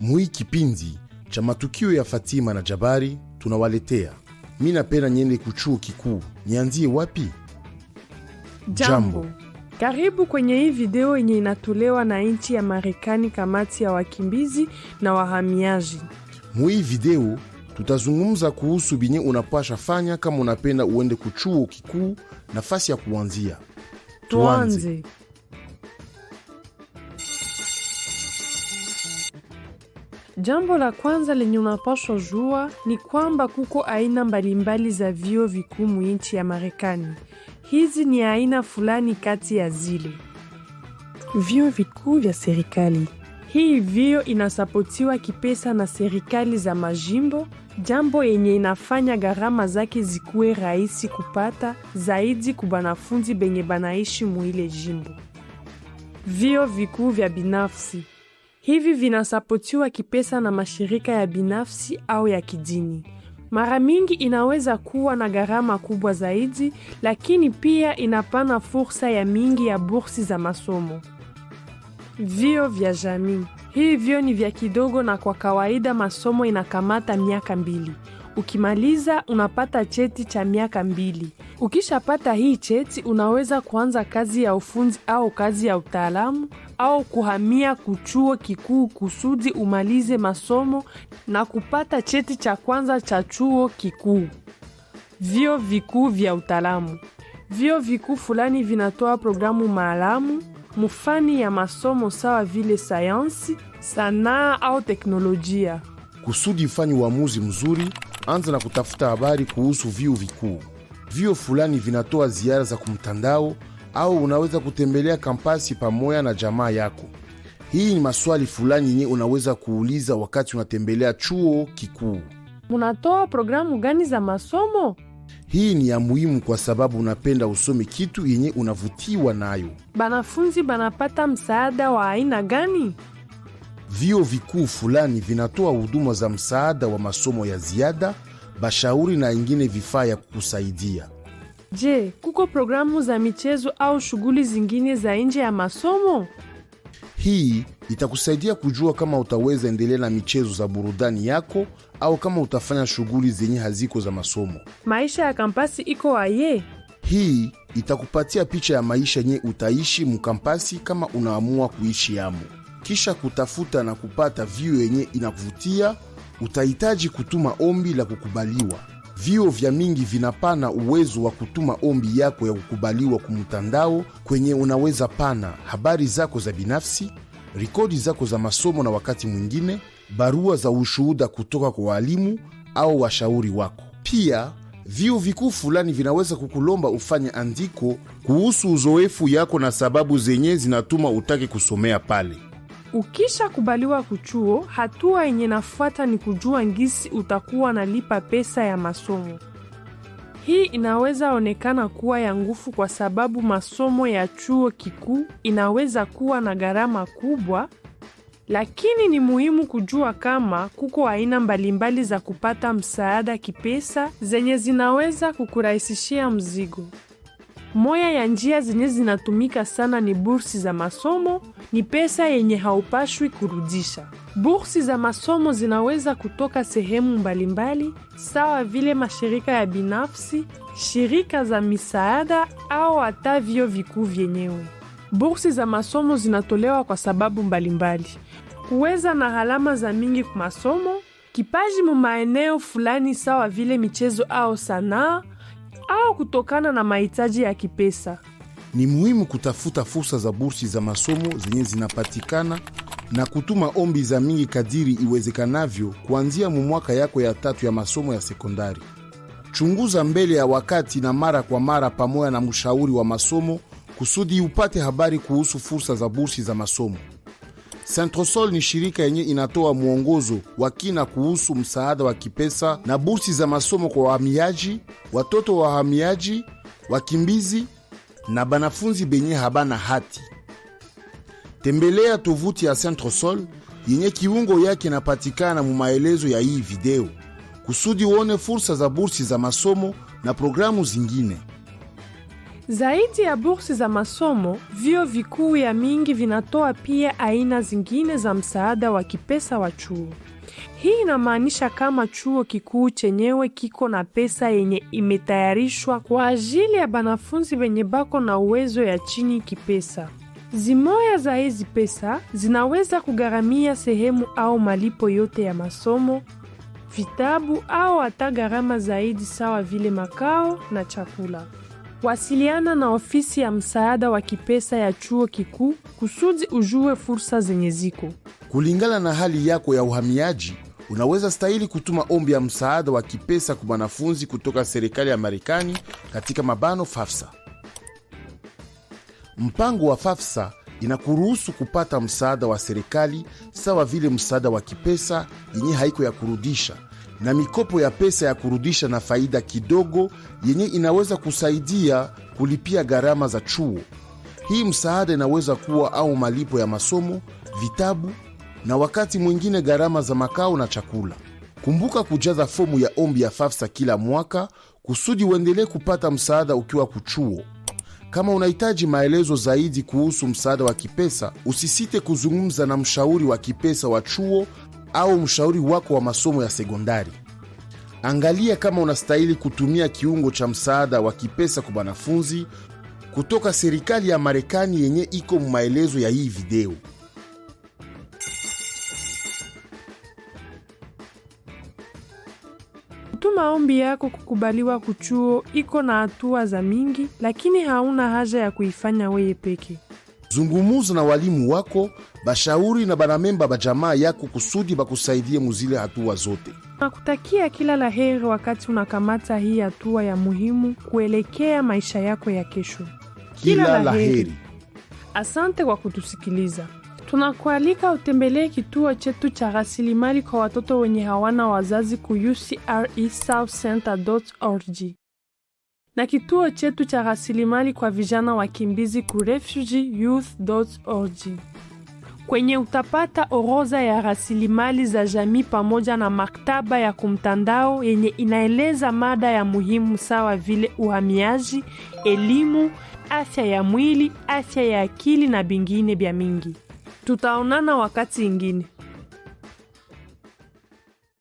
Mui kipindi cha matukio ya Fatima na Jabari tunawaletea mimi napenda niende kuchuo kikuu, nianzie wapi? Jambo. Karibu kwenye hii video yenye inatolewa na nchi ya Marekani, kamati ya wakimbizi na wahamiaji. Mui video tutazungumza kuhusu binye unapasha fanya kama unapenda uende kuchuo kikuu, nafasi ya kuanzia. Tuanze. Jambo la kwanza lenye unapaswa jua ni kwamba kuko aina mbalimbali za vyuo vikuu nchi ya Marekani. Hizi ni aina fulani kati ya zile vyuo vikuu vya serikali. Hii vyuo inasapotiwa kipesa na serikali za majimbo, jambo yenye inafanya gharama zake zikuwe rahisi kupata zaidi kwa wanafunzi benye banaishi muile jimbo. Vyuo vikuu vya binafsi. Hivi vinasapotiwa kipesa na mashirika ya binafsi au ya kidini. Mara mingi inaweza kuwa na gharama kubwa zaidi, lakini pia inapana fursa ya mingi ya bursi za masomo. Vyuo vya jamii. Hivi vyuo ni vya kidogo na kwa kawaida masomo inakamata miaka 2. Ukimaliza unapata cheti cha miaka 2. Ukishapata hii cheti unaweza kuanza kazi ya ufundi au kazi ya utaalamu au kuhamia kuchuo kikuu kusudi umalize masomo na kupata cheti cha kwanza cha chuo kikuu. Vyuo vikuu vya utaalamu. Vyuo vikuu fulani vinatoa programu maalamu, mfani ya masomo sawa vile sayansi, sanaa au teknolojia. Kusudi ufanye uamuzi mzuri, anza na kutafuta habari kuhusu vyuo vikuu. Vyuo fulani vinatoa ziara za kumtandao au unaweza kutembelea kampasi pamoja na jamaa yako. Hii ni maswali fulani yenye unaweza kuuliza wakati unatembelea chuo kikuu. Munatoa programu gani za masomo? Hii ni ya muhimu kwa sababu unapenda usome kitu yenye unavutiwa nayo. Banafunzi banapata msaada wa aina gani? Vyuo vikuu fulani vinatoa huduma za msaada wa masomo ya ziada, bashauri na ingine vifaa ya kukusaidia. Je, kuko programu za michezo au shughuli zingine za nje ya masomo? Hii itakusaidia kujua kama utaweza endelea na michezo za burudani yako au kama utafanya shughuli zenye haziko za masomo. Maisha ya kampasi iko aye? Hii itakupatia picha ya maisha yenye utaishi mkampasi kama unaamua kuishi yamo. Kisha kutafuta na kupata vyuo yenye inakuvutia, utahitaji kutuma ombi la kukubaliwa. Vyuo vya mingi vinapana uwezo wa kutuma ombi yako ya kukubaliwa kumtandao, kwenye unaweza pana habari zako za binafsi, rekodi zako za masomo na wakati mwingine barua za ushuhuda kutoka kwa walimu au washauri wako. Pia vyuo vikuu fulani vinaweza kukulomba ufanye andiko kuhusu uzoefu yako na sababu zenye zinatuma utake kusomea pale. Ukisha kubaliwa kuchuo, hatua yenye nafuata ni kujua ngisi utakuwa nalipa pesa ya masomo. Hii inaweza onekana kuwa ya nguvu kwa sababu masomo ya chuo kikuu inaweza kuwa na gharama kubwa, lakini ni muhimu kujua kama kuko aina mbalimbali za kupata msaada kipesa zenye zinaweza kukurahisishia mzigo. Moya ya njia zenye zinatumika sana ni bursi za masomo, ni pesa yenye haupashwi kurudisha. Bursi za masomo zinaweza kutoka sehemu mbalimbali, sawa vile mashirika ya binafsi, shirika za misaada au hata vyuo vikuu vyenyewe. Bursi za masomo zinatolewa kwa sababu mbalimbali. Kuweza na alama za mingi kwa masomo, kipaji mu maeneo fulani sawa vile michezo au sanaa, au kutokana na mahitaji ya kipesa. Ni muhimu kutafuta fursa za bursi za masomo zenye zinapatikana na kutuma ombi za mingi kadiri iwezekanavyo kuanzia mwaka yako ya 3 ya masomo ya sekondari. Chunguza mbele ya wakati na mara kwa mara pamoja na mshauri wa masomo kusudi upate habari kuhusu fursa za bursi za masomo. Centrosol ni shirika yenye inatoa mwongozo wa kina kuhusu msaada wa kipesa na bursi za masomo kwa wahamiaji, watoto wa wahamiaji, wakimbizi na banafunzi benye habana hati. Tembelea tovuti ya Centrosol yenye kiungo yake inapatikana mu maelezo ya hii video kusudi uone fursa za bursi za masomo na programu zingine. Zaidi ya bursi za masomo, vyuo vikuu ya mingi vinatoa pia aina zingine za msaada wa kipesa wa chuo. Hii inamaanisha kama chuo kikuu chenyewe kiko na pesa yenye imetayarishwa kwa ajili ya banafunzi wenye bako na uwezo ya chini kipesa. Zimoya za hizi pesa zinaweza kugharamia sehemu au malipo yote ya masomo, vitabu au hata gharama zaidi sawa vile makao na chakula. Wasiliana na ofisi ya msaada wa kipesa ya chuo kikuu kusudi ujue fursa zenye ziko. Kulingana na hali yako ya uhamiaji, unaweza stahili kutuma ombi ya msaada wa kipesa kwa wanafunzi kutoka serikali ya Marekani katika mabano FAFSA. Mpango wa FAFSA inakuruhusu kupata msaada wa serikali sawa vile msaada wa kipesa yenye haiko ya kurudisha na mikopo ya pesa ya kurudisha na faida kidogo yenye inaweza kusaidia kulipia gharama za chuo. Hii msaada inaweza kuwa au malipo ya masomo, vitabu na wakati mwingine gharama za makao na chakula. Kumbuka kujaza fomu ya ombi ya FAFSA kila mwaka kusudi uendelee kupata msaada ukiwa kuchuo. Kama unahitaji maelezo zaidi kuhusu msaada wa kipesa, usisite kuzungumza na mshauri wa kipesa wa chuo au mshauri wako wa masomo ya sekondari. Angalia kama unastahili kutumia kiungo cha msaada wa kipesa kwa wanafunzi kutoka serikali ya Marekani yenye iko maelezo ya hii video. Kutuma ombi yako kukubaliwa kuchuo iko na hatua za mingi, lakini hauna haja ya kuifanya wewe peke. Zungumuza na walimu wako, bashauri na banamemba bajamaa yako kusudi bakusaidie muzile hatua zote. Nakutakia kila laheri wakati unakamata hii hatua ya muhimu kuelekea maisha yako ya kesho. Kila laheri. Asante kwa kutusikiliza. Tunakualika utembelee kituo chetu cha rasilimali kwa watoto wenye hawana wazazi ku ucresouthcenter.org na kituo chetu cha rasilimali kwa vijana wakimbizi ku refugeeyouth.org. Kwenye utapata orodha ya rasilimali za jamii pamoja na maktaba ya kumtandao yenye inaeleza mada ya muhimu sawa vile uhamiaji, elimu, afya ya mwili, afya ya akili na bingine bya mingi. Tutaonana wakati ingine.